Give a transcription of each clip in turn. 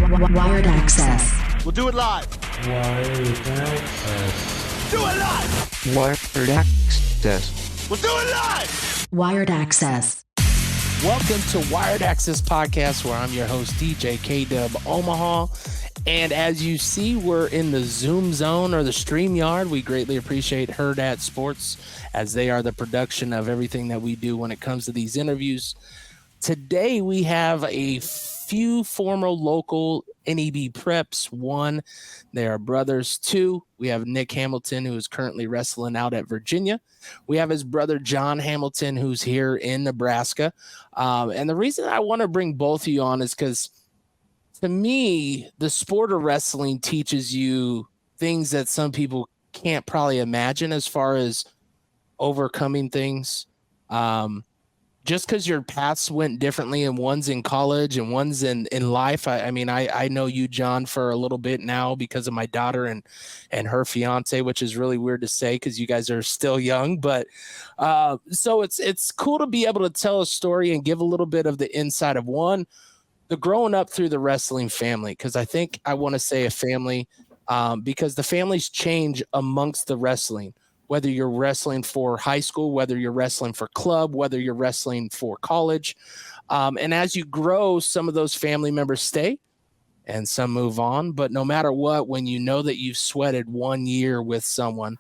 Wired Axcess. We'll do it live. Wired Access. Do it live. Wired Access. We'll do it live. Wired Axcess. Welcome to Wired Access Podcast, where I'm your host, DJ K-Dub Omaha. And as you see, we're in the Zoom zone or the StreamYard. We greatly appreciate Hurrdat Sports, as they are the production of everything that we do when it comes to these interviews. Today, we have a few former local NEB preps. One, they are brothers. Two, we have Nick Hamilton, who is currently wrestling out at Virginia. We have his brother, John Hamilton, who's here in Nebraska. And the reason I want to bring both of you on is because, to me, the sport of wrestling teaches you things that some people can't probably imagine as far as overcoming things. Just because your paths went differently and one's in college and one's in life. I mean, I know you, John, for a little bit now because of my daughter and her fiance, which is really weird to say because you guys are still young. But so it's cool to be able to tell a story and give a little bit of the inside of one, the growing up through the wrestling family, because I think I want to say a family because the families change amongst the wrestling. Whether you're wrestling for high school, whether you're wrestling for club, whether you're wrestling for college. And as you grow, some of those family members stay and some move on. But no matter what, when you know that you've sweated 1 year with someone,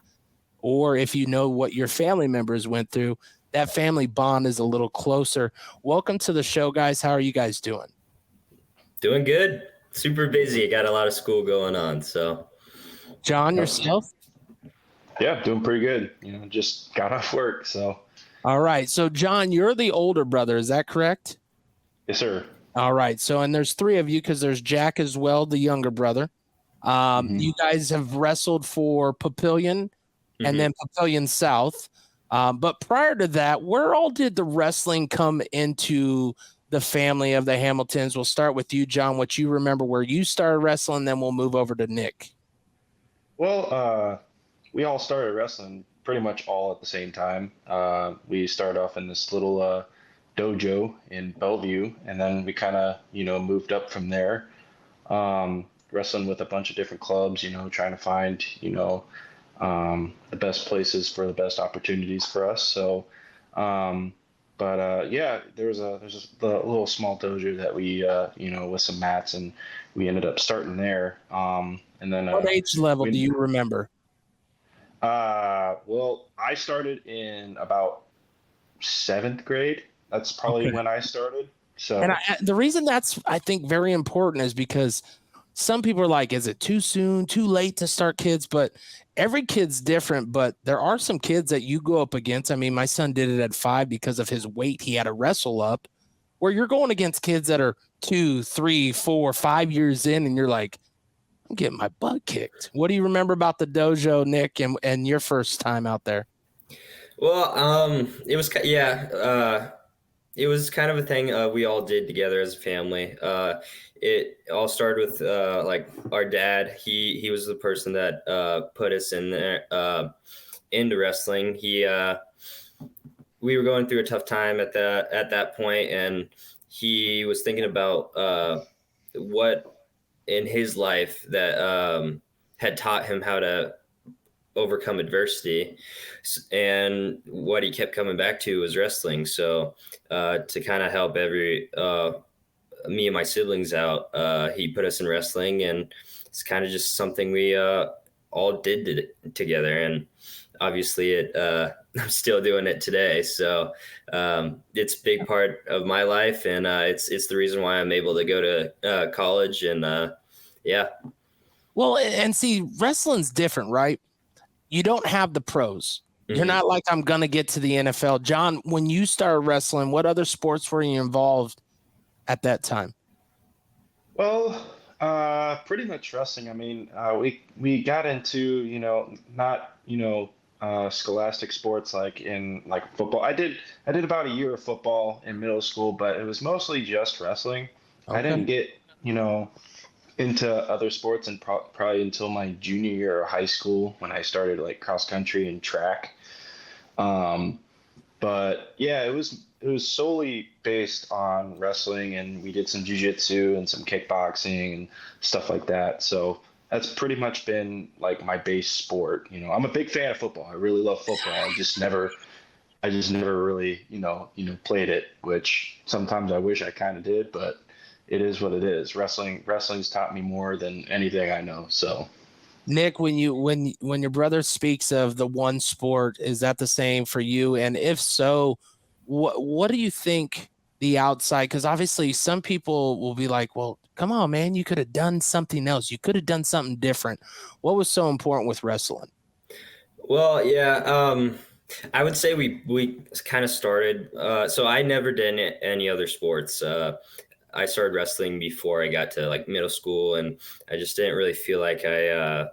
or if you know what your family members went through, that family bond is a little closer. Welcome to the show, guys. How are you guys doing? Doing good. Super busy. Got a lot of school going on. So, John, yourself? Yeah, doing pretty good. Just got off work, so. All right. So, John, you're the older brother. Is that correct? Yes, sir. All right. So, and there's three of you because there's Jack as well, the younger brother. You guys have wrestled for Papillion and then Papillion South. But prior to that, where all did the wrestling come into the family of the Hamiltons? We'll start with you, John, what you remember where you started wrestling, then we'll move over to Nick. Well, we all started wrestling pretty much all at the same time. We started off in this little dojo in Bellevue, and then we kind of, moved up from there, wrestling with a bunch of different clubs, trying to find, the best places for the best opportunities for us. So, yeah, there's a little small dojo that we, with some mats, and we ended up starting there. And then what age level do you remember? Well, I started in about 7th grade. That's probably when I started. So, and the reason that's, I think, very important is because some people are like, is it too soon, too late to start kids? But every kid's different. But there are some kids that you go up against. I mean, my son did it at 5 because of his weight. He had to wrestle up, where you're going against kids that are 2, 3, 4, 5 years in, and you're like, I'm getting my butt kicked. What do you remember about the dojo, Nick, and your first time out there? Well, it was kind of a thing we all did together as a family. It all started with like our dad. He was the person that put us in there into wrestling. We were going through a tough time at that point, and he was thinking about what in his life that had taught him how to overcome adversity, and what he kept coming back to was wrestling. So to kind of help me and my siblings out, he put us in wrestling, and it's kind of just something we all did together. And obviously I'm still doing it today. So it's a big part of my life, and it's the reason why I'm able to go to college. And yeah. Well, and see, wrestling's different, right? You don't have the pros. You're not like, I'm going to get to the NFL. John, when you started wrestling, what other sports were you involved at that time? Well, pretty much wrestling. I mean, we got into, not, scholastic sports like in like football. I did about a year of football in middle school, but it was mostly just wrestling. Okay. I didn't get, into other sports and probably until my junior year of high school when I started like cross country and track. But yeah, it was solely based on wrestling, and we did some jujitsu and some kickboxing and stuff like that. So that's pretty much been like my base sport. I'm a big fan of football. I really love football. I just never really, played it, which sometimes I wish I kind of did, but it is what it is. Wrestling's taught me more than anything I know. So. Nick, when your brother speaks of the one sport, is that the same for you? And if so, what do you think the outside? Because obviously some people will be like, "Well, come on, man, you could have done something else. You could have done something different." What was so important with wrestling? Well, yeah, I would say we kind of started. So I never did any other sports. I started wrestling before I got to like middle school, and I just didn't really feel like I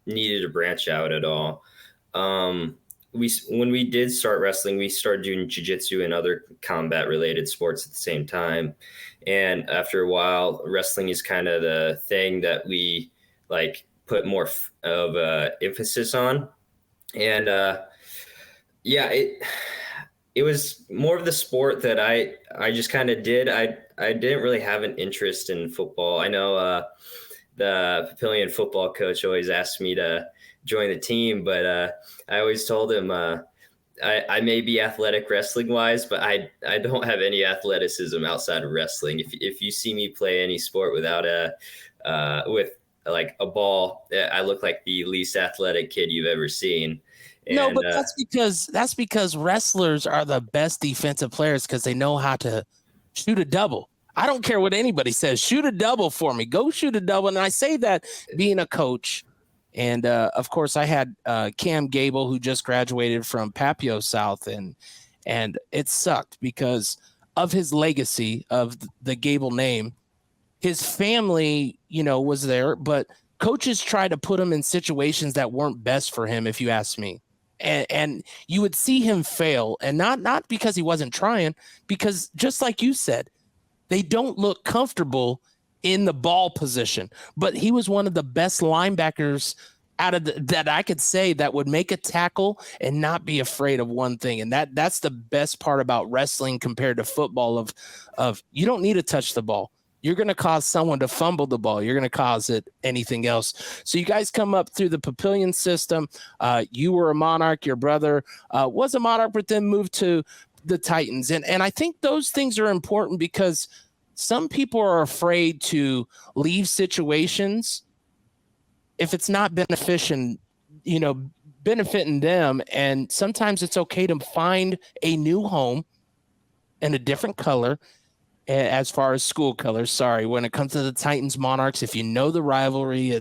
needed to branch out at all. When we did start wrestling, we started doing jiu-jitsu and other combat related sports at the same time. And after a while, wrestling is kind of the thing that we like put more of emphasis on. And yeah, it was more of the sport that I just kind of did. I didn't really have an interest in football. I know the Papillion football coach always asked me to join the team, but I always told him I may be athletic wrestling wise, but I don't have any athleticism outside of wrestling. If you see me play any sport without with like a ball, I look like the least athletic kid you've ever seen. And, No, but that's because wrestlers are the best defensive players because they know how to shoot a double. I don't care what anybody says. Shoot a double for me. Go shoot a double. And I say that being a coach. And, of course, I had Cam Gable, who just graduated from Papio South, and it sucked because of his legacy of the Gable name. His family, was there, but coaches tried to put him in situations that weren't best for him, if you ask me. And you would see him fail, and not because he wasn't trying, because just like you said, they don't look comfortable in the ball position. But he was one of the best linebackers out of that I could say that would make a tackle and not be afraid of one thing. And that's the best part about wrestling compared to football of you don't need to touch the ball. You're going to cause someone to fumble the ball. You're going to cause it anything else. So you guys come up through the Papillion system. You were a Monarch. Your brother was a Monarch, but then moved to the Titans. And I think those things are important because some people are afraid to leave situations if it's not benefiting them. And sometimes it's okay to find a new home in a different color as far as school colors. Sorry, when it comes to the Titans Monarchs, if you know the rivalry,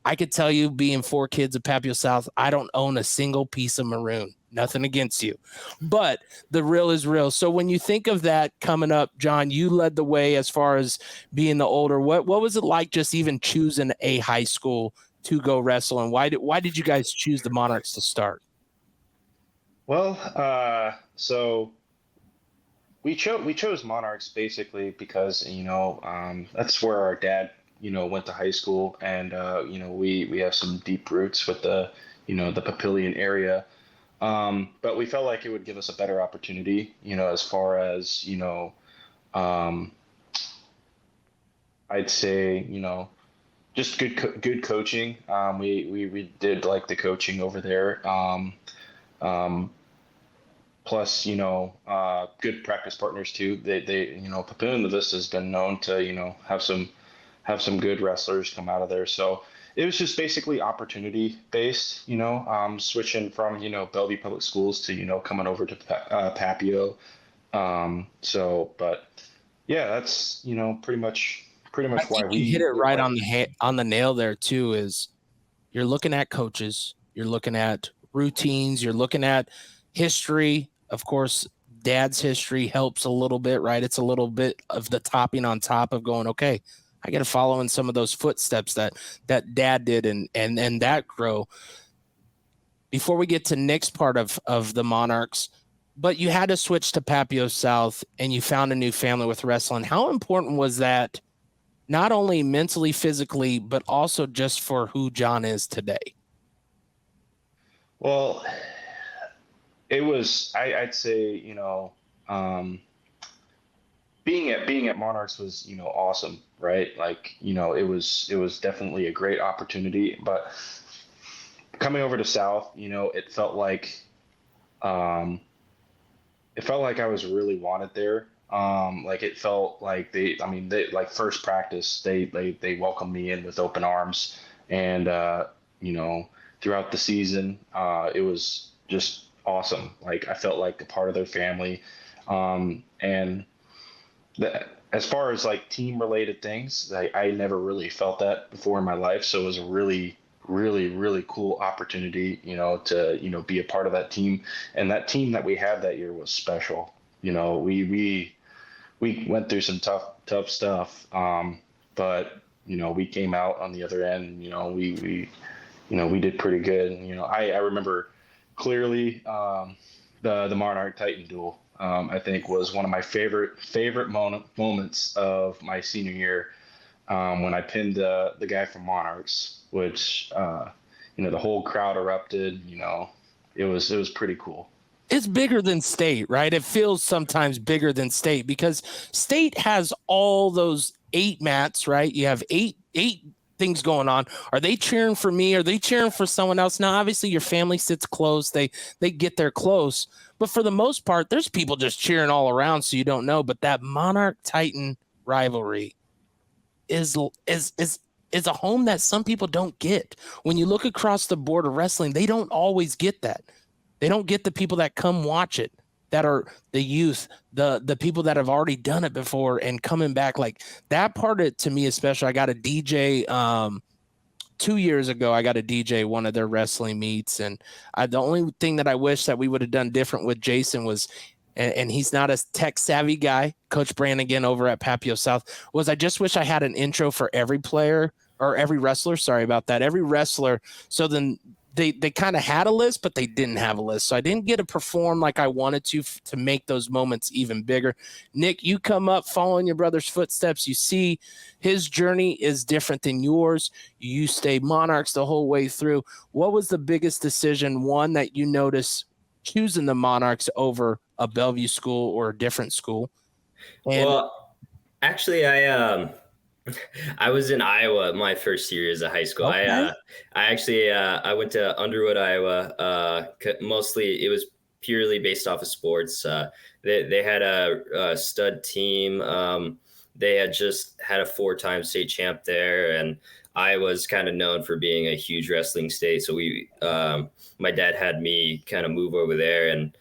I could tell you, being 4 kids of Papio South, I don't own a single piece of maroon. Nothing against you, but the real is real. So when you think of that coming up, John, you led the way as far as being the older. What was it like just even choosing a high school to go wrestle, and why did you guys choose the Monarchs to start? Well, so we chose Monarchs basically because that's where our dad went to high school, and we have some deep roots with the the Papillion area. But we felt like it would give us a better opportunity, as far as, I'd say, just good coaching. We did like the coaching over there. Plus, good practice partners too. They Papillion-La Vista has been known to, have some good wrestlers come out of there. So it was just basically opportunity based, switching from, Bellevue Public Schools to, coming over to Papio. But yeah, that's, pretty much why we hit it right on the nail there too. Is you're looking at coaches, you're looking at routines, you're looking at history. Of course, dad's history helps a little bit, right? It's a little bit of the topping on top of going, okay, I got to follow in some of those footsteps that dad did and that grow. Before we get to Nick's part of the Monarchs, but you had to switch to Papio South and you found a new family with wrestling. How important was that, not only mentally, physically, but also just for who John is today? Well, it was, I'd say, um, being at Monarchs was, awesome, right? Like, it was definitely a great opportunity, but coming over to South, um, it felt like I was really wanted there. Like it felt like they like first practice, they welcomed me in with open arms, and you know, throughout the season, it was just awesome. Like I felt like a part of their family, and as far as like team related things, I never really felt that before in my life. So it was a really, really, really cool opportunity, to, be a part of that team. And that team that we had that year was special. We went through some tough stuff. But, we came out on the other end, we did pretty good. And, I remember clearly, the Monarch Titan duel. I think was one of my favorite moments of my senior year, when I pinned the guy from Monarchs, which the whole crowd erupted. It was pretty cool. It's bigger than state, right? It feels sometimes bigger than state because state has all those 8 mats, right? You have eight things going on. Are they cheering for me? Are they cheering for someone else? Now, obviously, your family sits close. They get there close. But for the most part, there's people just cheering all around, so you don't know. But that Monarch Titan rivalry is a home that some people don't get. When you look across the board of wrestling, they don't always get that. They don't get the people that come watch it, that are the youth, the people that have already done it before and coming back. Like that part of it to me is special. I got a DJ 2 years ago. I got a DJ one of their wrestling meets, and the only thing that I wish that we would have done different with Jason was, and he's not a tech savvy guy, Coach Brannigan over at Papio South, was I just wish I had an intro for every player or every wrestler. Sorry about that. Every wrestler. So then they kind of had a list, but they didn't have a list. So I didn't get to perform like I wanted to make those moments even bigger. Nick, you come up following your brother's footsteps. You see his journey is different than yours. You stay Monarchs the whole way through. What was the biggest decision, one that you noticed choosing the Monarchs over a Bellevue school or a different school? And Well, actually, I was in Iowa my first year as a high school. Okay. I went to Underwood, Iowa. Mostly, it was purely based off of sports. They had a stud team. They had just had a 4-time state champ there, and I was kind of known for being a huge wrestling state. So my dad had me kind of move over there and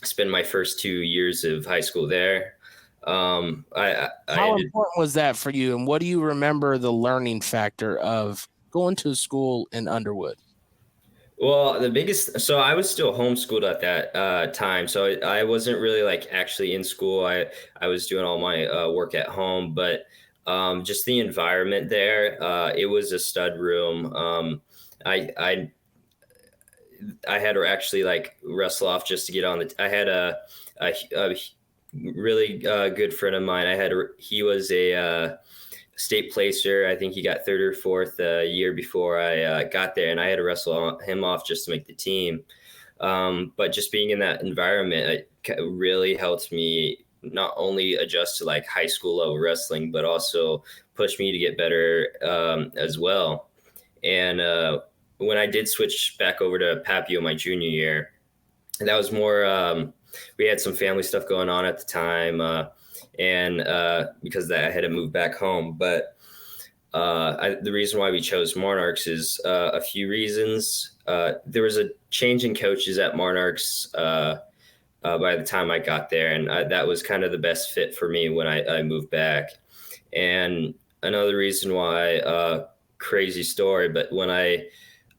spend my first 2 years of high school there. How important was that for you? And what do you remember the learning factor of going to a school in Underwood? Well, so I was still homeschooled at that time. So I wasn't really like actually in school. I was doing all my work at home, but just the environment there, it was a stud room. I had to actually like wrestle off just to get on I had a really good friend of mine. He was a state placer. I think he got 3rd or 4th a year before I got there, and I had to wrestle him off just to make the team. But just being in that environment, it really helped me not only adjust to like high school level wrestling, but also push me to get better as well. And when I did switch back over to Papio my junior year, that was more we had some family stuff going on at the time, and because of that, I had to move back home. But the reason why we chose Monarchs is a few reasons. There was a change in coaches at Monarchs by the time I got there, and that was kind of the best fit for me when I moved back. And another reason why, crazy story, but when I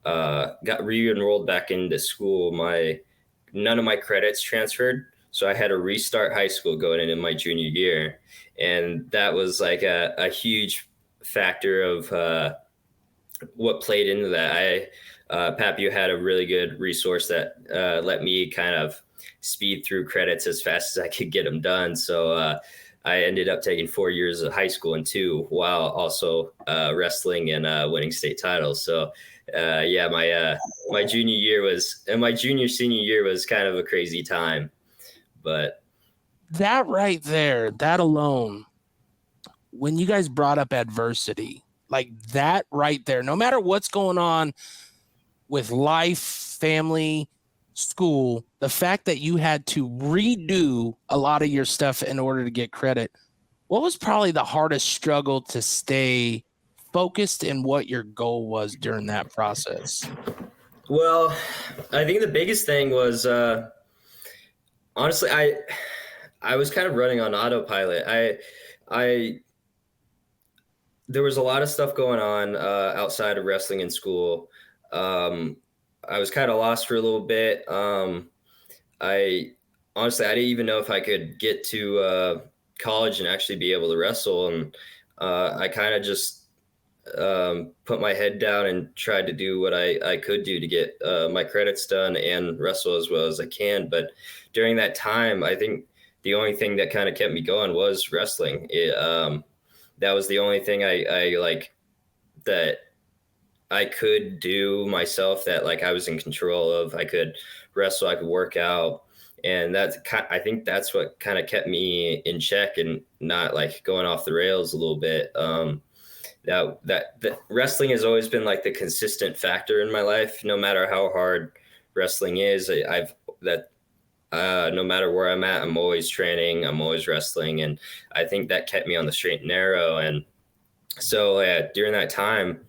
got re-enrolled back into school, none of my credits transferred. So I had to restart high school going into my junior year. And that was like a huge factor of what played into that. Papio had a really good resource that let me kind of speed through credits as fast as I could get them done. So I ended up taking 4 years of high school and 2 while also wrestling and winning state titles. So my junior senior year was kind of a crazy time, but that right there, that alone, when you guys brought up adversity, like that right there, no matter what's going on with life, family, school, the fact that you had to redo a lot of your stuff in order to get credit, what was probably the hardest struggle to stay focused in what your goal was during that process? Well, I think the biggest thing was honestly, I was kind of running on autopilot. There was a lot of stuff going on outside of wrestling in school. I was kind of lost for a little bit. I didn't even know if I could get to college and actually be able to wrestle. And I kind of just put my head down and tried to do what I could do to get my credits done and wrestle as well as I can. But during that time, I think the only thing that kind of kept me going was wrestling. That was the only thing I like that I could do myself, that like I was in control of. I could wrestle, I could work out. And I think that's what kind of kept me in check and not like going off the rails a little bit. That wrestling has always been like the consistent factor in my life, no matter how hard wrestling is. No matter where I'm at, I'm always training, I'm always wrestling. And I think that kept me on the straight and narrow. And so during that time,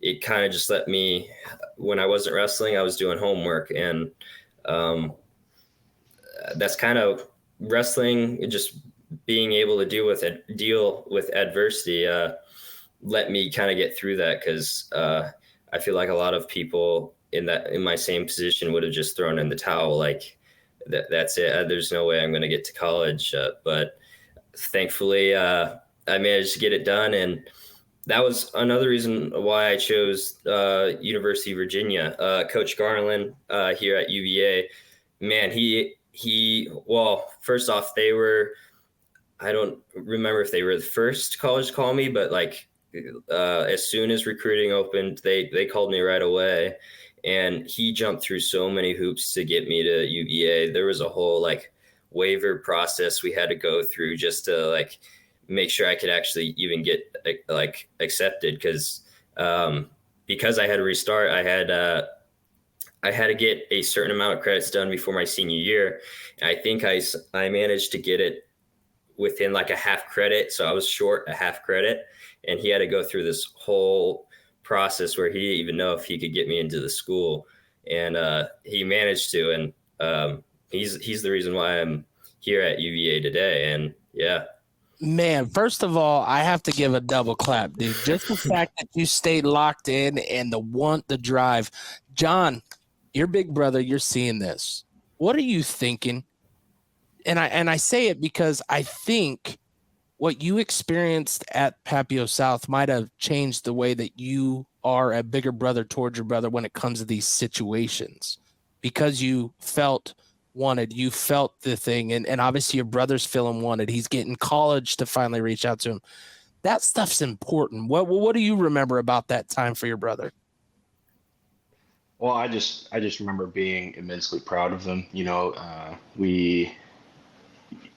it kind of just let me, when I wasn't wrestling, I was doing homework. And that's kind of wrestling, just being able to deal with adversity, let me kind of get through that. Cause I feel like a lot of people in my same position would have just thrown in the towel. Like that's it. There's no way I'm going to get to college. But thankfully I managed to get it done. And that was another reason why I chose University of Virginia. Coach Garland here at UVA, man, well, first off, I don't remember if they were the first college to call me, but like as soon as recruiting opened, they called me right away. And he jumped through so many hoops to get me to UVA. There was a whole like waiver process we had to go through just to like make sure I could actually even get like accepted. Because I had to restart, I had to get a certain amount of credits done before my senior year. And I think I managed to get it within like a half credit. So I was short a half credit, and he had to go through this whole process where he didn't even know if he could get me into the school. And he managed to, and he's the reason why I'm here at UVA today. And yeah. Man, first of all, I have to give a double clap, dude. Just the fact that you stayed locked in and the drive. John, your big brother, you're seeing this. What are you thinking? And I say it because I think what you experienced at Papio South might have changed the way that you are a bigger brother towards your brother when it comes to these situations, because you felt wanted, you felt the thing, and obviously your brother's feeling wanted. He's getting college to finally reach out to him. That stuff's important. What do you remember about that time for your brother? Well, I just remember being immensely proud of them.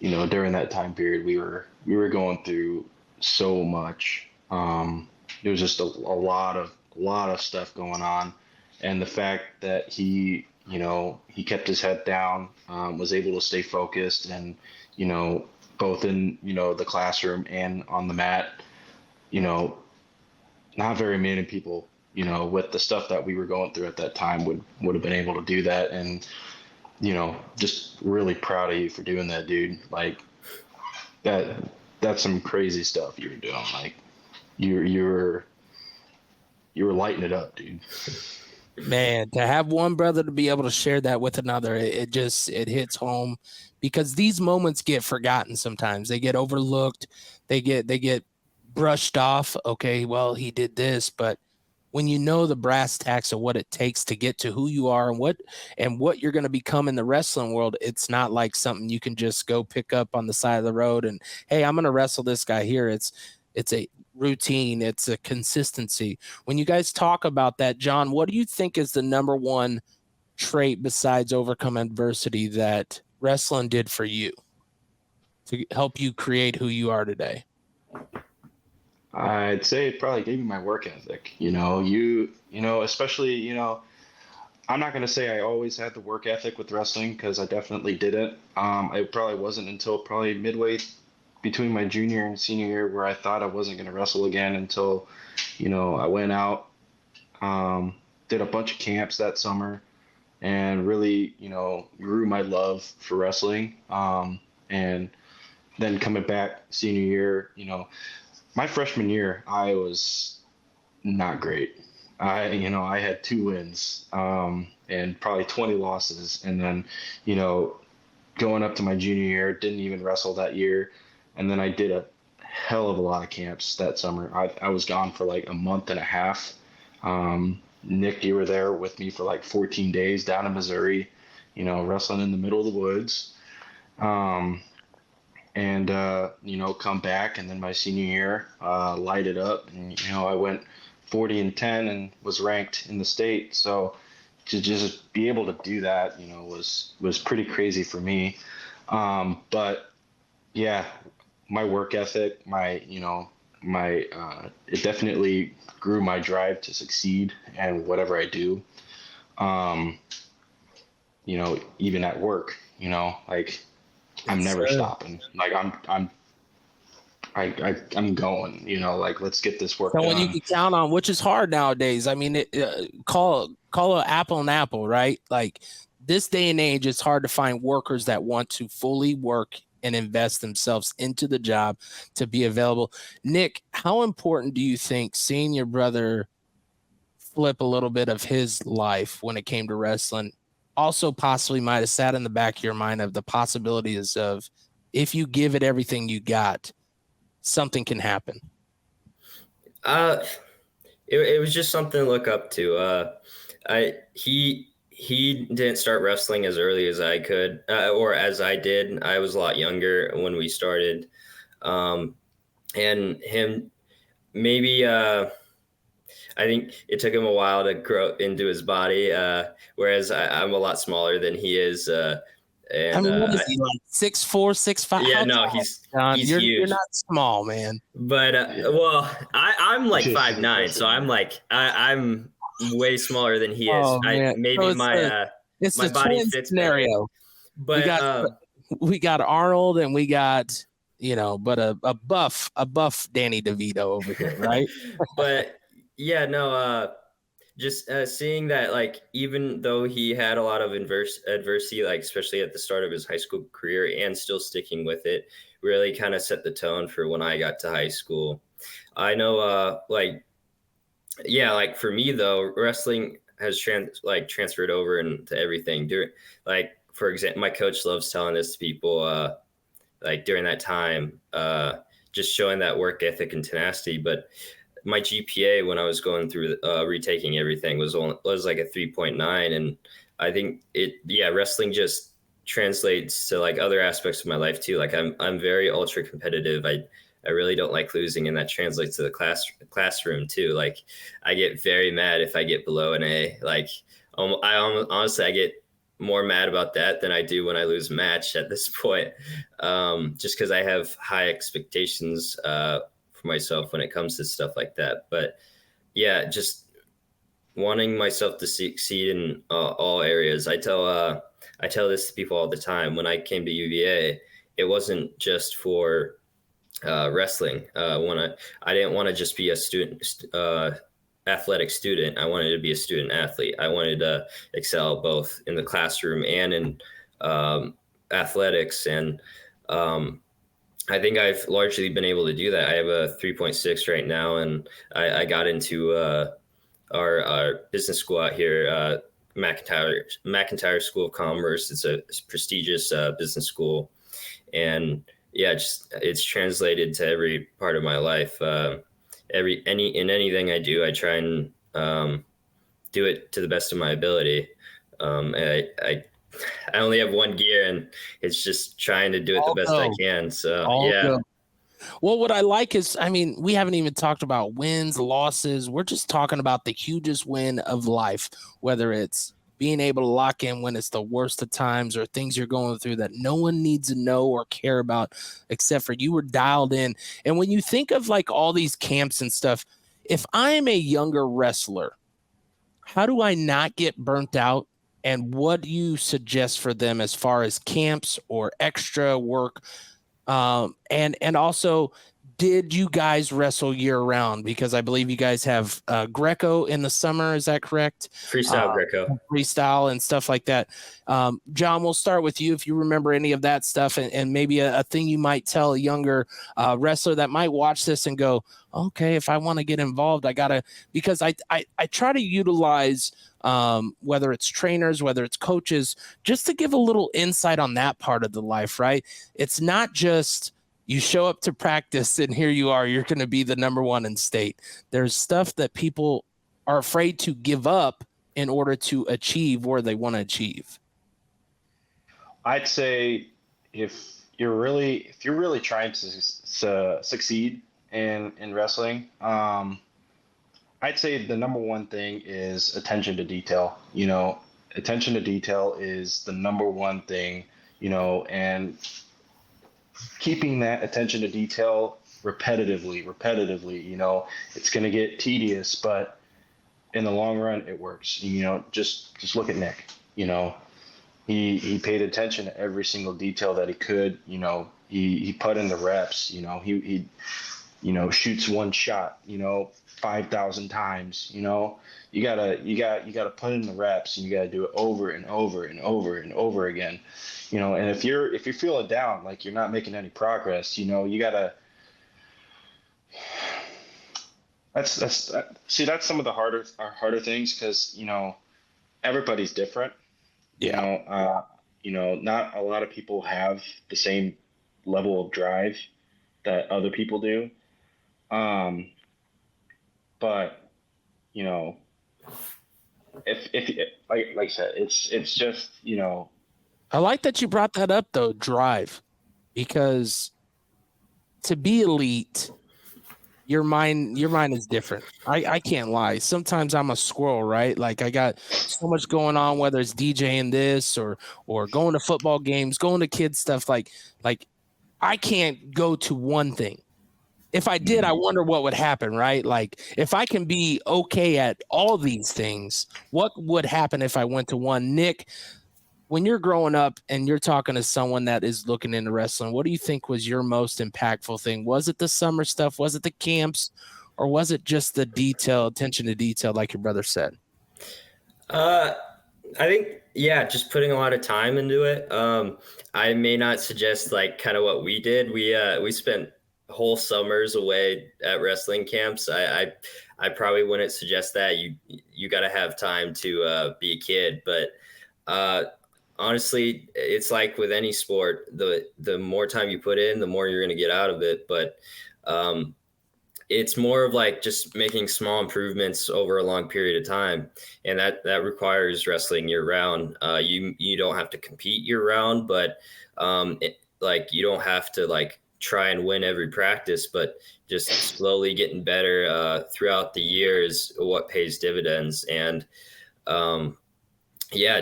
During that time period, we were going through so much. There was just a lot of stuff going on, and the fact that he kept his head down, was able to stay focused, and both in the classroom and on the mat. Not very many people, with the stuff that we were going through at that time would have been able to do that. And just really proud of you for doing that, dude. Like that's some crazy stuff you were doing. Like you were lighting it up, dude. Man, to have one brother to be able to share that with another, it hits home, because these moments get forgotten sometimes. They get overlooked. They get brushed off. Okay, well, he did this, but when you know the brass tacks of what it takes to get to who you are and what you're going to become in the wrestling world, it's not like something you can just go pick up on the side of the road and, hey, I'm going to wrestle this guy here. It's a routine. It's a consistency. When you guys talk about that, John, what do you think is the number one trait besides overcome adversity that wrestling did for you to help you create who you are today? I'd say it probably gave me my work ethic. Especially, I'm not going to say I always had the work ethic with wrestling, because I definitely didn't. It probably wasn't until probably midway between my junior and senior year where I thought I wasn't going to wrestle again until, I went out, did a bunch of camps that summer, and really, grew my love for wrestling. And then coming back senior year, my freshman year, I was not great. I had 2 wins, and probably 20 losses. And then, going up to my junior year, didn't even wrestle that year. And then I did a hell of a lot of camps that summer. I was gone for like a month and a half. Nick, you were there with me for like 14 days down in Missouri, wrestling in the middle of the woods. Come back, and then my senior year, light it up, and I went 40-10 and was ranked in the state. So to just be able to do that, was pretty crazy for me. But yeah, my work ethic, it definitely grew my drive to succeed and whatever I do. Even at work, like, I'm never stopping. Like I'm going, like, let's get this work done. Someone you can count on, which is hard nowadays. I mean, call an apple an apple, right? Like, this day and age, it's hard to find workers that want to fully work and invest themselves into the job to be available. Nick, how important do you think seeing your brother flip a little bit of his life when it came to wrestling also possibly might have sat in the back of your mind of the possibilities of, if you give it everything you got, something can happen? It was just something to look up to. He didn't start wrestling as early as I could, or as I did. I was a lot younger when we started. And him, maybe, I think it took him a while to grow into his body, whereas I'm a lot smaller than he is. What is he, like 6'4", 6'5"? Yeah, no, he's you're huge. You're not small, man. But I'm like 5'9", so I'm like I'm way smaller than he is. Oh, it's my the body twin fits scenario. But we got Arnold, and we got but a buff Danny DeVito over here, right? But yeah, no. Just seeing that, like, even though he had a lot of adversity, like especially at the start of his high school career, and still sticking with it, really kind of set the tone for when I got to high school. I know, like for me though, wrestling has transferred over into everything. Like, for example, my coach loves telling this to people, like during that time, just showing that work ethic and tenacity. But my GPA when I was going through retaking everything was like a 3.9, and I think wrestling just translates to like other aspects of my life too. Like I'm very ultra competitive. I really don't like losing, and that translates to the classroom too. Like, I get very mad if I get below an A. Like, honestly, I get more mad about that than I do when I lose a match at this point, just because I have high expectations for myself when it comes to stuff like that. But yeah, just wanting myself to succeed in all areas. I tell this to people all the time. When I came to UVA, it wasn't just for wrestling. I didn't want to just be a student, athletic student. I wanted to be a student athlete. I wanted to excel both in the classroom and in athletics. And I think I've largely been able to do that. I have a 3.6 right now, and I got into our business school out here, McIntyre School of Commerce. It's a prestigious business school, and it's translated to every part of my life. In anything I do, I try and do it to the best of my ability. I only have one gear, and it's just trying to do it the best I can. So yeah. Well, what I like is, I mean, we haven't even talked about wins, losses. We're just talking about the hugest win of life, whether it's being able to lock in when it's the worst of times or things you're going through that no one needs to know or care about except for you were dialed in. And when you think of like all these camps and stuff, if I'm a younger wrestler, how do I not get burnt out? And what do you suggest for them as far as camps or extra work? And also, did you guys wrestle year round? Because I believe you guys have Greco in the summer. Is that correct? Freestyle Greco. Freestyle and stuff like that. John, we'll start with you if you remember any of that stuff and maybe a thing you might tell a younger wrestler that might watch this and go, okay, if I want to get involved, I got to, because I try to utilize whether it's trainers, whether it's coaches, just to give a little insight on that part of the life, right? It's not just you show up to practice and here you are, you're going to be the number one in state. There's stuff that people are afraid to give up in order to achieve where they want to achieve. I'd say if you're really trying to succeed in wrestling, I'd say the number one thing is attention to detail. You know, attention to detail is the number one thing, you know, and keeping that attention to detail repetitively, you know, it's going to get tedious, but in the long run, it works. You know, just look at Nick, you know, he paid attention to every single detail that he could, you know, he put in the reps, you know, he shoots one shot, you know, 5,000 times, you know, you gotta put in the reps and you gotta do it over and over and over and over again, you know, and if you're feeling down, like you're not making any progress, you know, you gotta, that's some of the harder things. Cause you know, everybody's different, you know, not a lot of people have the same level of drive that other people do. But you know, if like I said, it's just, you know, I like that you brought that up though, drive, because to be elite, your mind is different. I can't lie. Sometimes I'm a squirrel, right? Like I got so much going on, whether it's DJing this or going to football games, going to kids stuff, like I can't go to one thing. If I did, I wonder what would happen, right? Like if I can be okay at all these things, what would happen if I went to one? Nick, when you're growing up and you're talking to someone that is looking into wrestling, what do you think was your most impactful thing? Was it the summer stuff? Was it the camps? Or was it just the attention to detail, like your brother said? I think, yeah, just putting a lot of time into it. I may not suggest like kind of what we did. We spent whole summers away at wrestling camps. I probably wouldn't suggest that. You got to have time to be a kid, but honestly, it's like with any sport, the more time you put in, the more you're going to get out of it. But it's more of like just making small improvements over a long period of time, and that requires wrestling year round. You don't have to compete year round, but like you don't have to like try and win every practice, but just slowly getting better throughout the years, what pays dividends. And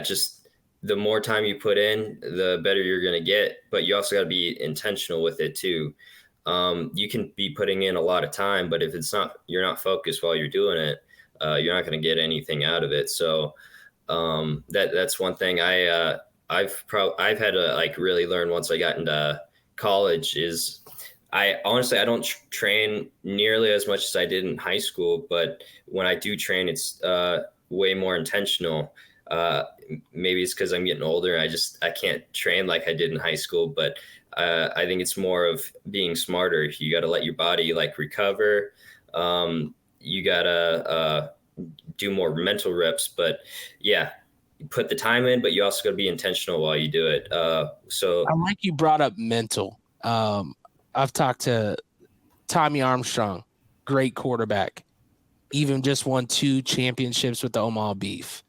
just the more time you put in, the better you're going to get, but you also got to be intentional with it too. You can be putting in a lot of time, but if you're not focused while you're doing it, you're not going to get anything out of it. So that's one thing I've had to like really learn once I got into college is I don't train nearly as much as I did in high school, but when I do train, it's way more intentional. Maybe it's because I'm getting older. I can't train like I did in high school, but I think it's more of being smarter. You got to let your body like recover. You got to do more mental reps, but yeah, you put the time in, but you also got to be intentional while you do it. So I like you brought up mental. I've talked to Tommy Armstrong, great quarterback. even just won 2 championships with the Omaha Beef.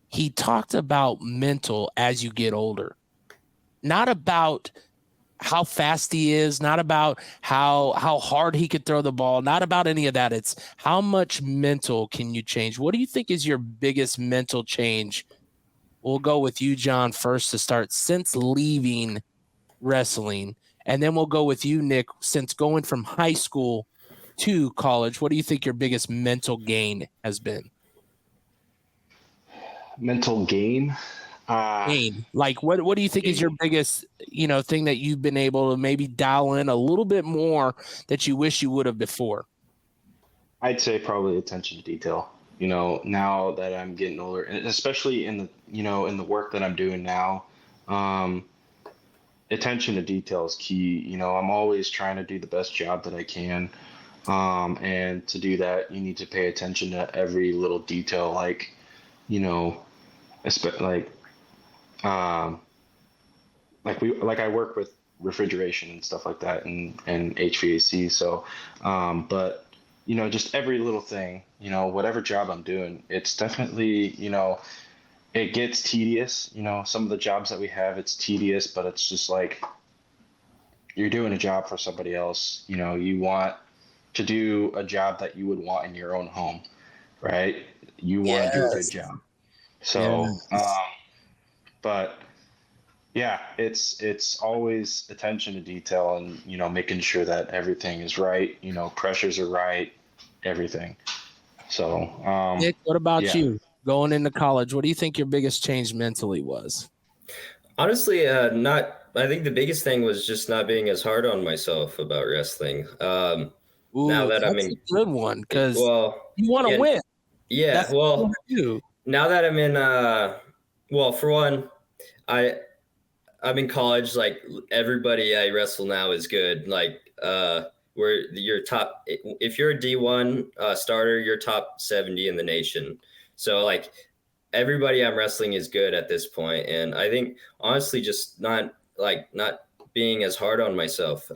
He talked about mental as you get older, not about how fast he is, not about how hard he could throw the ball, not about any of that. It's how much mental can you change? What do you think is your biggest mental change? We'll go with you, John, first to start since leaving wrestling. And then we'll go with you, Nick, since going from high school to college. What do you think your biggest mental gain has been? Mental gain? Gain. Like what do you think is your biggest, thing that you've been able to maybe dial in a little bit more that you wish you would have before? I'd say probably attention to detail. Now that I'm getting older, and especially in the work that I'm doing now, attention to detail is key. I'm always trying to do the best job that I can. And to do that, you need to pay attention to every little detail, like I work with refrigeration and stuff like that, and HVAC. So, but just every little thing, whatever job I'm doing, it's definitely, it gets tedious. Some of the jobs that we have, it's tedious, but it's just like you're doing a job for somebody else. You want to do a job that you would want in your own home, right? You want to do a good job. So, but yeah, it's always attention to detail and, making sure that everything is right, pressures are right, everything. So, Nick, what about you going into college? What do you think your biggest change mentally was? Honestly, I think the biggest thing was just not being as hard on myself about wrestling. Now that I'm in a good one, because you want to win. Yeah. That's now that I'm in, for one, I'm in college. Like everybody I wrestle now is good. Like where you're top. If you're a D1 starter, you're top 70 in the nation. So like everybody I'm wrestling is good at this point. And I think honestly, just not being as hard on myself.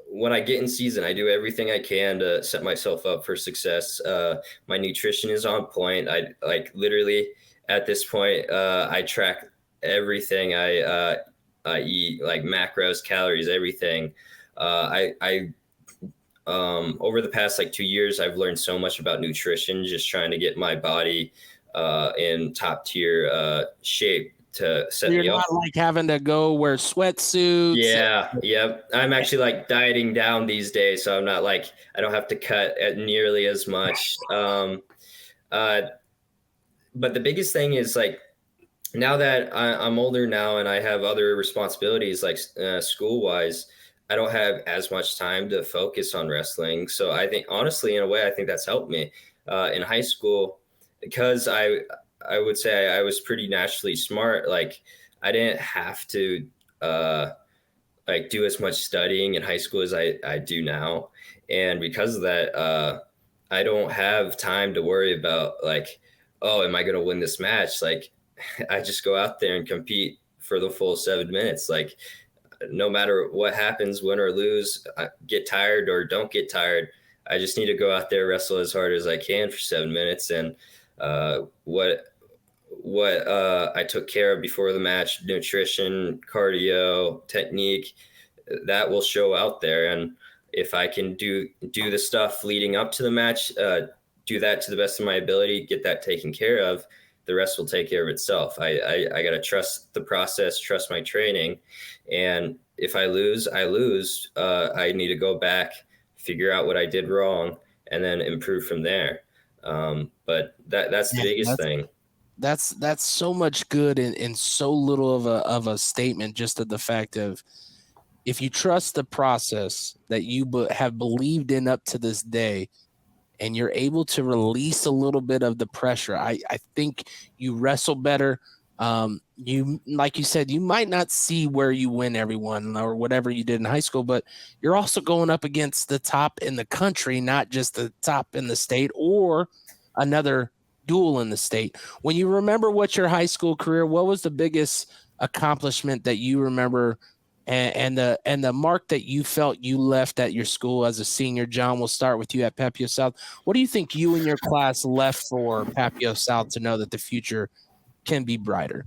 When I get in season, I do everything I can to set myself up for success. My nutrition is on point. I literally at this point, I track everything I eat, like macros, calories, everything. Over the past 2 years, I've learned so much about nutrition, just trying to get my body in top tier shape to set me up. You're not having to go wear sweatsuits. Yeah. Yep. I'm actually dieting down these days. So I'm not I don't have to cut nearly as much. But the biggest thing is now that I'm older now and I have other responsibilities school wise, I don't have as much time to focus on wrestling. So I think honestly, in a way, I think that's helped me in high school because I would say I was pretty naturally smart. I didn't have to do as much studying in high school as I do now. And because of that, I don't have time to worry about am I going to win this match? I just go out there and compete for the full 7 minutes. No matter what happens, win or lose, get tired or don't get tired, I just need to go out there, wrestle as hard as I can for 7 minutes. And what I took care of before the match, nutrition, cardio, technique, that will show out there. And if I can do the stuff leading up to the match, do that to the best of my ability, get that taken care of, the rest will take care of itself. I got to trust the process, trust my training. And if I lose, I lose. I need to go back, figure out what I did wrong, and then improve from there. But that's the biggest thing. That's so much good and so little of a statement, just of the fact of if you trust the process that you have believed in up to this day, and you're able to release a little bit of the pressure, I think you wrestle better. You, like you said, you might not see where you win everyone or whatever you did in high school, but you're also going up against the top in the country, not just the top in the state or another duel in the state. When you remember what your high school career, what was the biggest accomplishment that you remember and the mark that you felt you left at your school as a senior. John, we'll start with you at Papio South. What do you think you and your class left for Papio South to know that the future can be brighter?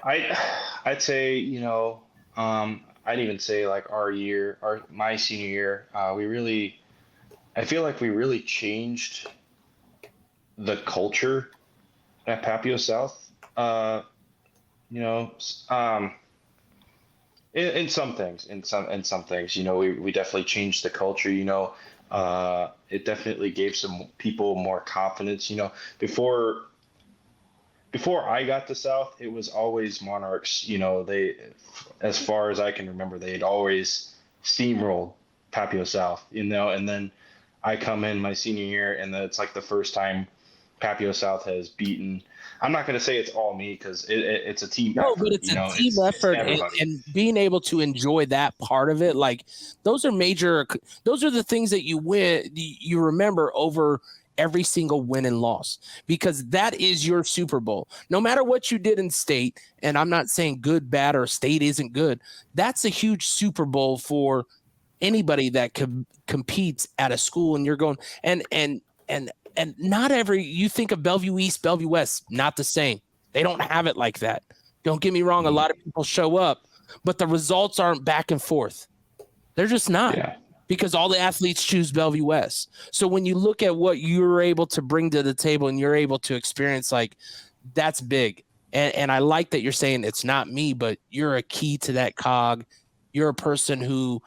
I'd say, I'd even say like my senior year, I feel like we really changed the culture at Papio South. In some things, we definitely changed the culture. It definitely gave some people more confidence. Before I got to South, it was always Monarchs. They, as far as I can remember, they'd always steamrolled Papio South. And then I come in my senior year, and it's like the first time Papio South has beaten. I'm not going to say it's all me because it's a team effort. No, but it's a team effort, and being able to enjoy that part of it, like those are the things that you remember over every single win and loss, because that is your Super Bowl. No matter what you did in state, and I'm not saying good, bad, or state isn't good, that's a huge Super Bowl for anybody that competes at a school. And you're going and not you think of Bellevue East, Bellevue West, not the same. They don't have it like that. Don't get me wrong. A lot of people show up, but the results aren't back and forth. They're just not. Yeah. Because all the athletes choose Bellevue West. So when you look at what you're able to bring to the table and you're able to experience, like, that's big. And I like that you're saying it's not me, but you're a key to that cog. You're a person who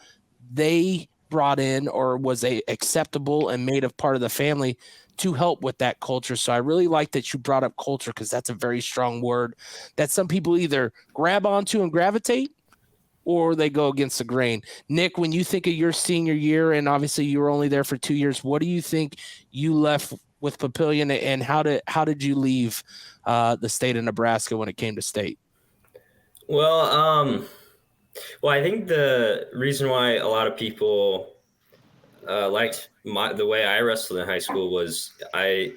they brought in or was acceptable and made a part of the family to help with that culture. So I really like that you brought up culture, because that's a very strong word that some people either grab onto and gravitate, or they go against the grain. Nick, when you think of your senior year, and obviously you were only there for 2 years, what do you think you left with Papillion, and how did you leave the state of Nebraska when it came to state? Well, I think the reason why a lot of people liked the way I wrestled in high school was I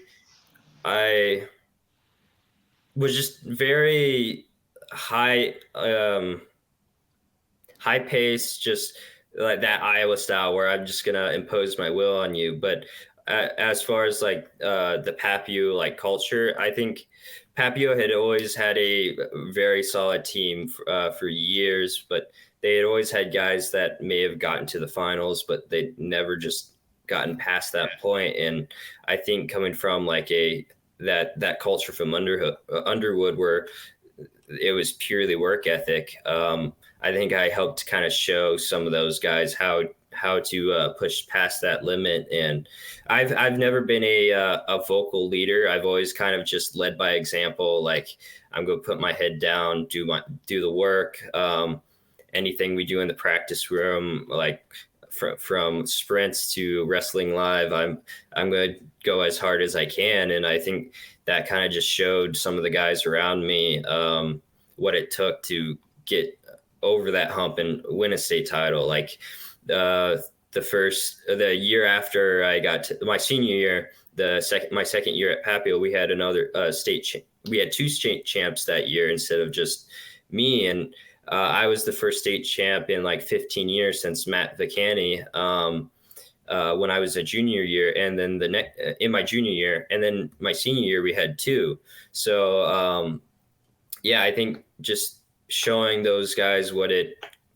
was just very high pace, just like that Iowa style where I'm just gonna impose my will on you. But as far as like the Papio like culture, I think Papio had always had a very solid team for years, but they had always had guys that may have gotten to the finals, but they'd never just gotten past that point. And I think coming from like that culture from Underwood, where it was purely work ethic, I think I helped kind of show some of those guys how to push past that limit. And I've never been a vocal leader. I've always kind of just led by example. Like, I'm going to put my head down, do the work. Anything we do in the practice room, like from sprints to wrestling live, I'm going to go as hard as I can. And I think that kind of just showed some of the guys around me what it took to get over that hump and win a state title. Like the year after I got to my senior year, my second year at Papio, we had another we had two state champs that year instead of just me. And I was the first state champ in like 15 years since Matt Vacani when I was a junior year, and then in my junior year, and then my senior year we had two. So I think just showing those guys what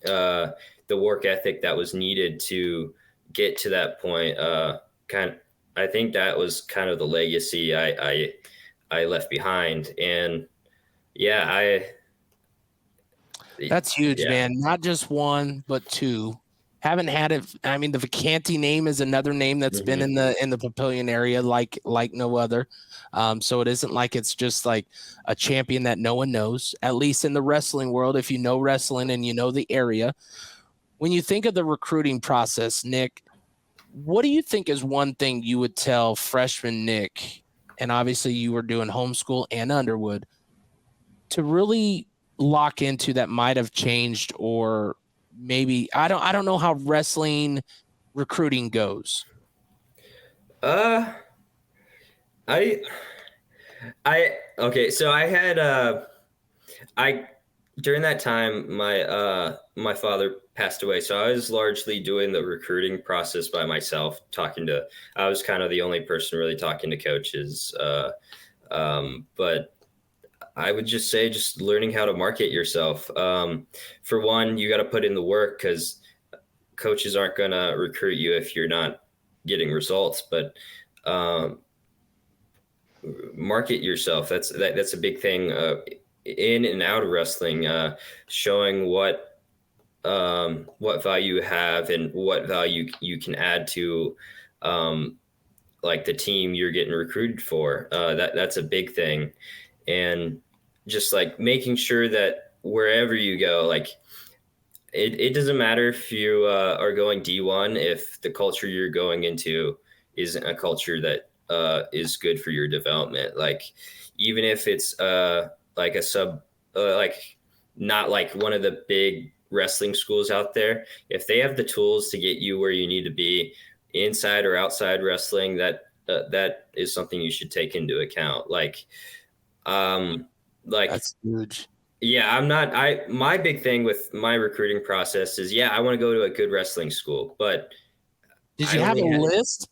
the work ethic that was needed to get to that point, I think that was kind of the legacy I left behind. And that's huge, man. Not just one, but two. Haven't had it. I mean, the Vacanti name is another name that's been in the Papillion area like no other. So it isn't like it's just like a champion that no one knows, at least in the wrestling world. If you know wrestling and you know the area, when you think of the recruiting process, Nick, what do you think is one thing you would tell freshman Nick, and obviously you were doing homeschool and Underwood, to really lock into that might have changed, or maybe I don't know how wrestling recruiting goes? Okay, so I had during that time, my father passed away, so I was largely doing the recruiting process by myself. I was kind of the only person really talking to coaches. But I would just say, just learning how to market yourself. For one, you got to put in the work, because coaches aren't going to recruit you if you're not getting results. But market yourself. That's a big thing. In and out of wrestling, showing what value you have and what value you can add to like the team you're getting recruited for. That's a big thing. And just like making sure that wherever you go, like it doesn't matter if you are going D1, if the culture you're going into isn't a culture that is good for your development. Like even if it's like a sub, like not like one of the big wrestling schools out there, if they have the tools to get you where you need to be inside or outside wrestling, that is something you should take into account. Like That's huge. yeah, my big thing with my recruiting process is, I want to go to a good wrestling school, but Did I you have a only had, list?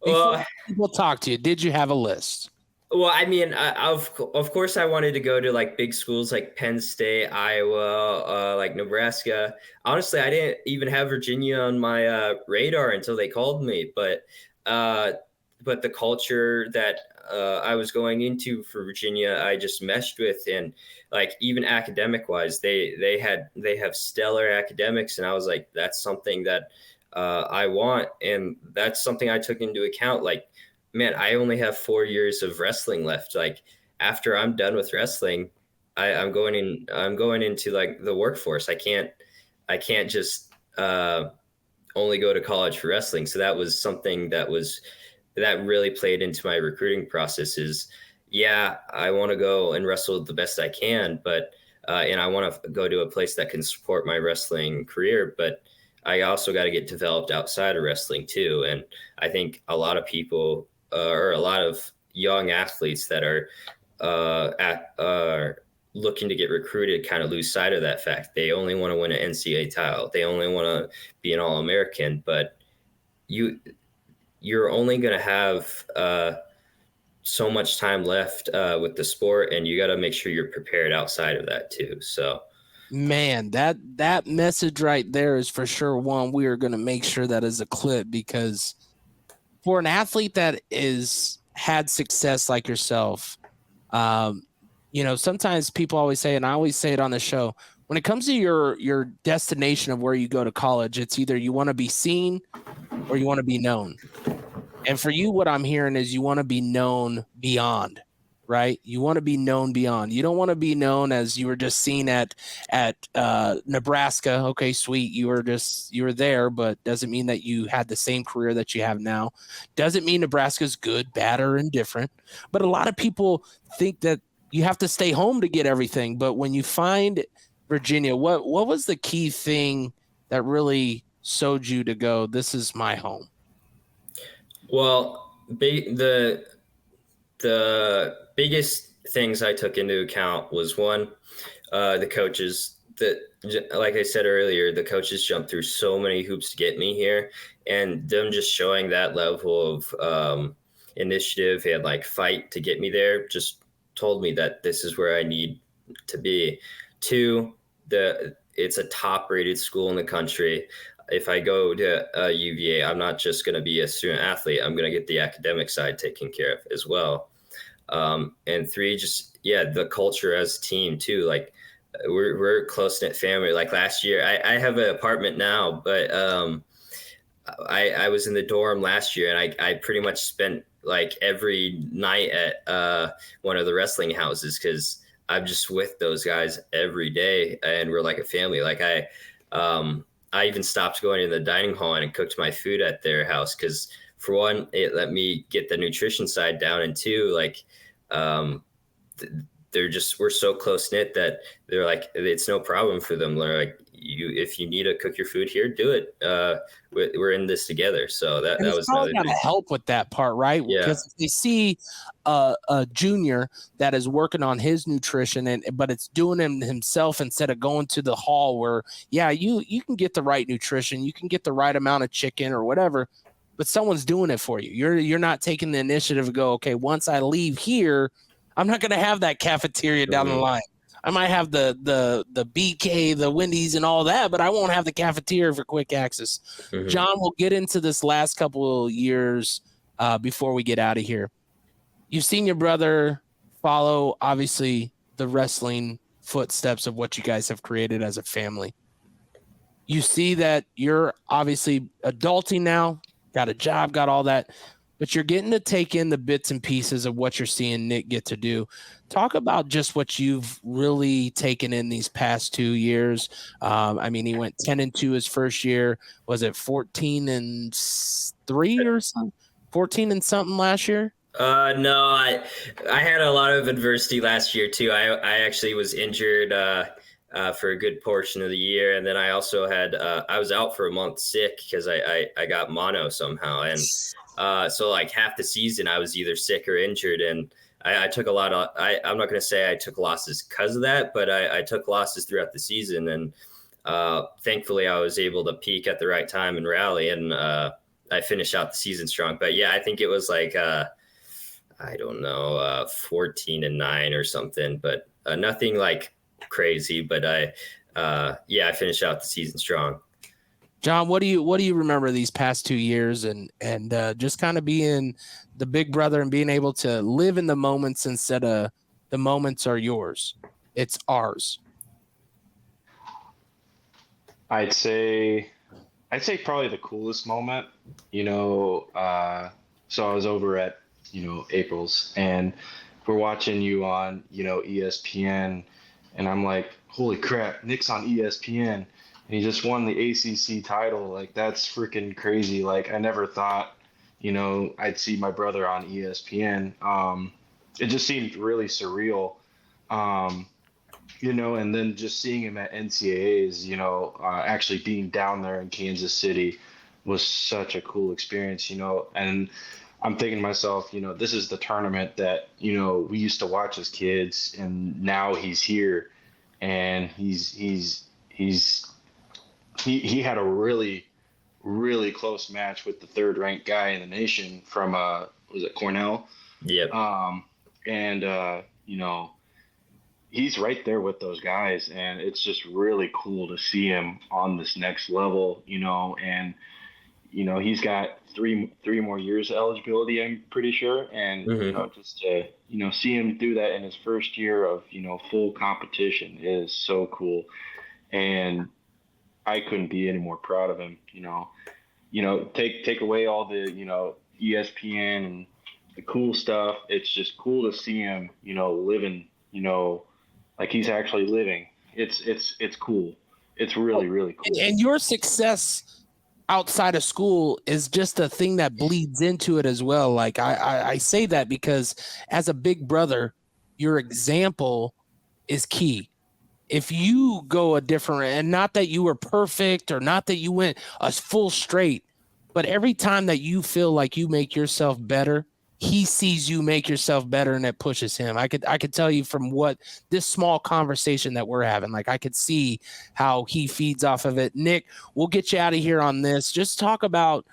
Before people talk to you, did you have a list? well, I mean, of course, I wanted to go to like big schools like Penn State, Iowa, like Nebraska. Honestly, I didn't even have Virginia on my radar until they called me. But the culture that I was going into for Virginia, I just meshed with, and like even academic wise, they have stellar academics, and I was like, that's something that I want, and that's something I took into account. Like, man, I only have 4 years of wrestling left. Like after I'm done with wrestling, I'm going into like the workforce. I can't just only go to college for wrestling. So that was something that really played into my recruiting process. Is I want to go and wrestle the best I can, but and I want to go to a place that can support my wrestling career, but I also got to get developed outside of wrestling too. And I think a lot of people or a lot of young athletes that are looking to get recruited kind of lose sight of that fact. They only want to win an NCAA title. They only want to be an All-American, but you're only going to have so much time left with the sport, and you got to make sure you're prepared outside of that too. So, man, that message right there is for sure one we are going to make sure that is a clip, because for an athlete that is had success like yourself, sometimes people always say, and I always say it on the show, when it comes to your destination of where you go to college, it's either you want to be seen or you want to be known. And for you, what I'm hearing is you want to be known beyond, right? You want to be known beyond. You don't want to be known as you were just seen at Nebraska. Okay, sweet. You were there, but doesn't mean that you had the same career that you have now. Doesn't mean Nebraska's good, bad, or indifferent. But a lot of people think that you have to stay home to get everything. But when you find Virginia, what was the key thing that really sold you to go, this is my home? Well, the biggest things I took into account was one, the coaches. Like I said earlier, the coaches jumped through so many hoops to get me here, and them just showing that level of initiative and like fight to get me there just told me that this is where I need to be. Two, it's a top-rated school in the country. If I go to UVA, I'm not just going to be a student athlete. I'm going to get the academic side taken care of as well. And three, just, the culture as a team too. Like we're a close-knit family. Like last year, I have an apartment now, but I was in the dorm last year, and I pretty much spent like every night at one of the wrestling houses, because I'm just with those guys every day, and we're like a family. Like I even stopped going to the dining hall and cooked my food at their house, because for one, it let me get the nutrition side down, and two, like we're so close knit that they're like, it's no problem for them. They're like, if you need to cook your food here, do it. We're in this together. So that was probably got to help with that part, right? Yeah. Because if they see a junior that is working on his nutrition, but it's doing him himself instead of going to the hall where, you can get the right nutrition, you can get the right amount of chicken or whatever, but someone's doing it for you. You're not taking the initiative to go, okay, once I leave here, I'm not going to have that cafeteria down the line. I might have the BK, the Wendy's, and all that, but I won't have the cafeteria for quick access. Mm-hmm. John, we'll get into this last couple of years before we get out of here. You've seen your brother follow, obviously, the wrestling footsteps of what you guys have created as a family. You see that you're obviously adulting now, got a job, got all that, but you're getting to take in the bits and pieces of what you're seeing Nick get to do. Talk about just what you've really taken in these past 2 years. He went 10-2 his first year. Was it 14-3 or something? 14 and something last year? No, I had a lot of adversity last year too. I actually was injured for a good portion of the year, and then I also had I was out for a month sick because I got mono somehow, and so like half the season I was either sick or injured, and I took a lot of I'm not going to say I took losses because of that, but I took losses throughout the season, and thankfully I was able to peak at the right time and rally, and I finished out the season strong. But yeah, I think it was like 14-9 or something, but nothing like crazy. But I finished out the season strong. John, what do you remember these past 2 years and just kind of being the big brother and being able to live in the moments instead of the moments are yours, it's ours? I'd say probably the coolest moment, so I was over at, April's, and we're watching you on, ESPN, and I'm like, holy crap, Nick's on ESPN, and he just won the ACC title. Like, that's freaking crazy. Like, I never thought, I'd see my brother on ESPN. It just seemed really surreal. And then just seeing him at NCAAs, actually being down there in Kansas City was such a cool experience, and I'm thinking to myself, this is the tournament that, we used to watch as kids, and now he's here, and he had a really, really close match with the third ranked guy in the nation from, was it Cornell? Yep. He's right there with those guys, and it's just really cool to see him on this next level, and, he's got three more years of eligibility, I'm pretty sure. And, just to, see him do that in his first year of, full competition is so cool. And I couldn't be any more proud of him, take away all the, ESPN and the cool stuff. It's just cool to see him, living, like he's actually living. It's cool. It's really, really cool. And your success outside of school is just a thing that bleeds into it as well. Like I say that because as a big brother, your example is key. If you go a different, and not that you were perfect or not that you went a full straight, but every time that you feel like you make yourself better, he sees you make yourself better, and it pushes him. I could tell you from what this small conversation that we're having, like I could see how he feeds off of it. Nick, we'll get you out of here on this. Just talk about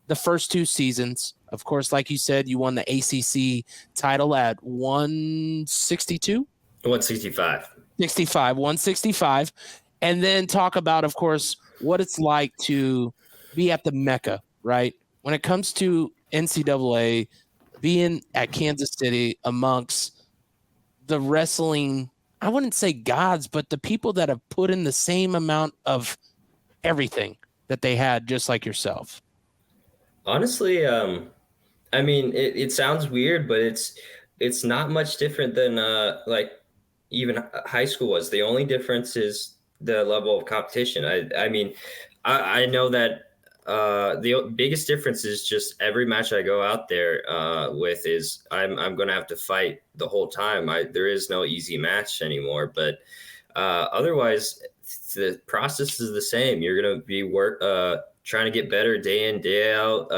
the first 2 seasons. Of course, like you said, you won the ACC title at 162? 165. 165. And then talk about, of course, what it's like to be at the Mecca, right? When it comes to NCAA, being at Kansas City amongst the wrestling, I wouldn't say gods, but the people that have put in the same amount of everything that they had, just like yourself. Honestly, it sounds weird, but it's not much different than like even high school was. The only difference is the level of competition. I know that the biggest difference is just every match I go out there with is I'm going to have to fight the whole time. There is no easy match anymore, but otherwise the process is the same. You're going to be trying to get better day in, day out,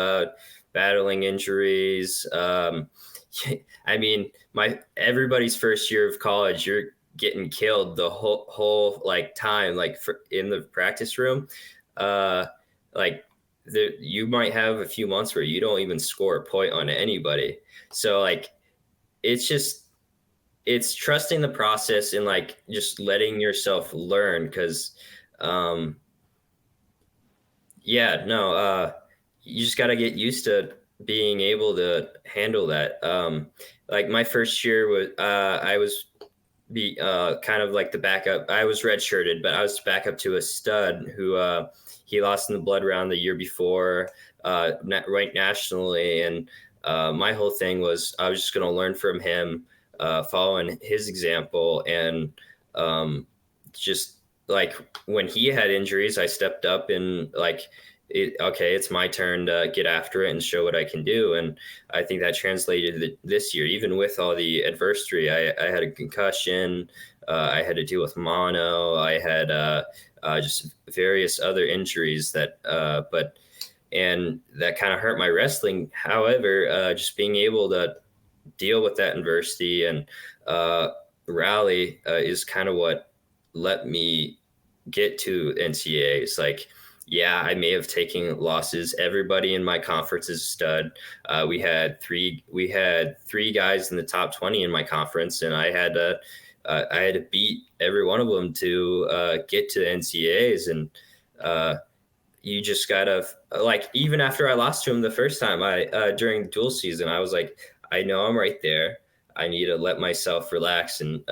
battling injuries. I mean, everybody's first year of college, you're getting killed the whole like time, like in the practice room. You might have a few months where you don't even score a point on anybody. So like, it's trusting the process and like just letting yourself learn. Cause, you just got to get used to being able to handle that. Like my first year was, I was kind of like the backup. I was redshirted, but I was backup to a stud who, he lost in the blood round the year before, ranked nationally. And my whole thing was I was just going to learn from him, following his example. And just like when he had injuries, I stepped up and like, it's my turn to get after it and show what I can do. And I think that translated this year, even with all the adversity. I had a concussion. I had to deal with mono. I had just various other injuries that kind of hurt my wrestling. However, just being able to deal with that adversity and rally is kind of what let me get to NCAAs. Like, yeah, I may have taken losses. Everybody in my conference is a stud. We had three guys in the top 20 in my conference, and I had to beat every one of them to get to NCAAs. And you just gotta, like, even after I lost to him the first time, during the dual season, I was like, I know I'm right there. I need to let myself relax and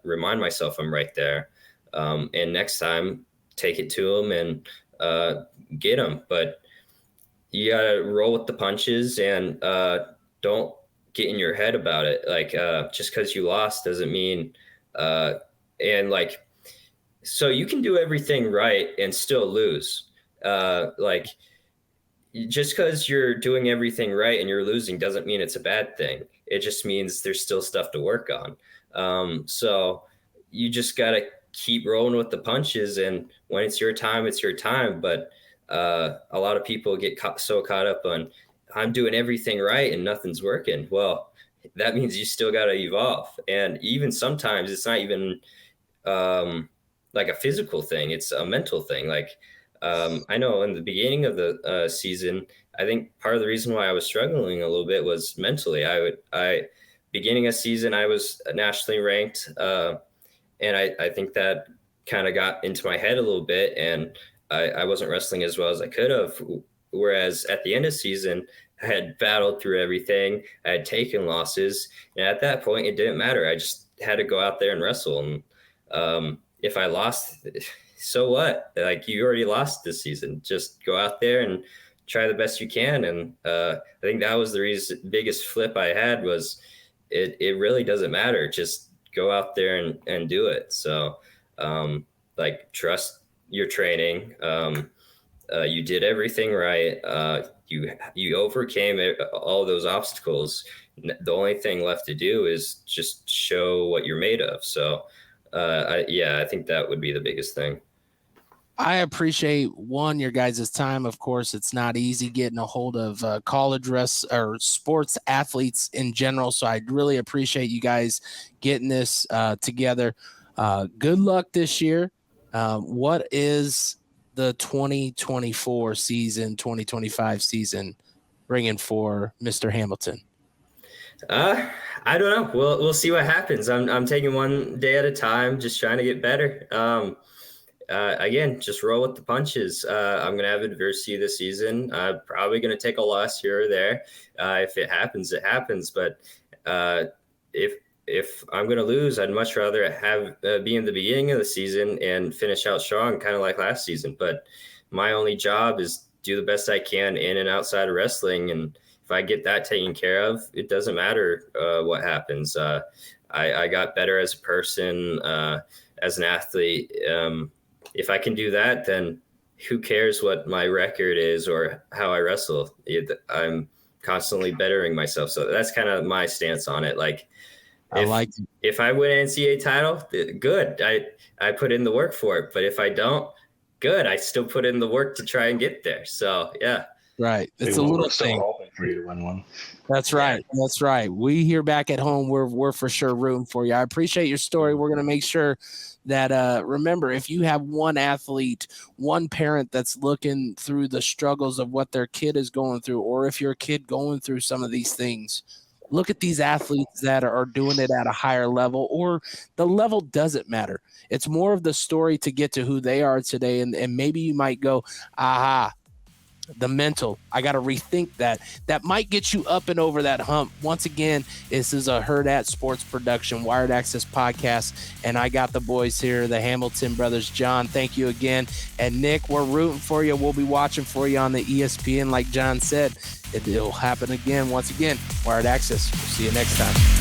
remind myself I'm right there. And next time, take it to him and get them. But you gotta roll with the punches and don't get in your head about it. Like just because you lost doesn't mean and like, so you can do everything right and still lose. Like just because you're doing everything right and you're losing doesn't mean it's a bad thing. It just means there's still stuff to work on. So you just gotta keep rolling with the punches, and when it's your time, it's your time. But a lot of people get so caught up on I'm doing everything right and nothing's working. Well, that means you still got to evolve. And even sometimes it's not even like a physical thing, it's a mental thing. Like I know in the beginning of the season, I think part of the reason why I was struggling a little bit was mentally. Beginning of season, I was nationally ranked, and I think that kind of got into my head a little bit, and I wasn't wrestling as well as I could have. Whereas at the end of season, I had battled through everything. I had taken losses. And at that point, it didn't matter. I just had to go out there and wrestle. And if I lost, so what? Like, you already lost this season. Just go out there and try the best you can. And I think that was the biggest flip I had was it really doesn't matter. Just go out there and do it. So like, trust your training. You did everything right. You overcame all those obstacles. The only thing left to do is just show what you're made of. So I think that would be the biggest thing. I appreciate your guys' time. Of course, it's not easy getting a hold of college or sports athletes in general. So I really appreciate you guys getting this together. Good luck this year. What is the 2024 season, 2025 season bringing for Mr. Hamilton? I don't know. We'll see what happens. I'm taking one day at a time, just trying to get better. Again, just roll with the punches. I'm going to have adversity this season. I'm probably going to take a loss here or there. If it happens, it happens. But if I'm going to lose, I'd much rather have be in the beginning of the season and finish out strong, kind of like last season. But my only job is do the best I can in and outside of wrestling. And if I get that taken care of, it doesn't matter what happens. I got better as a person, as an athlete. If I can do that, then who cares what my record is or how I wrestle? I'm constantly bettering myself. So that's kind of my stance on it. Like, if I win an NCAA title, good. I put in the work for it. But if I don't, good. I still put in the work to try and get there. So, yeah. Right. It's a little thing. Hoping for you to win one. That's right. That's right. We here back at home, we're for sure rooting for you. I appreciate your story. We're going to make sure that, remember, if you have one athlete, one parent that's looking through the struggles of what their kid is going through, or if your kid going through some of these things, look at these athletes that are doing it at a higher level, or the level doesn't matter. It's more of the story to get to who they are today. And maybe you might go, aha, the mental, I got to rethink that. That might get you up and over that hump. Once again, this is a Hurrdat Sports Production, Wired Access podcast, and I got the boys here, the Hamilton brothers. John, thank you again. And Nick, we're rooting for you. We'll be watching for you on the ESPN. Like John said, it'll happen again. Once again, Wired Access. We'll see you next time.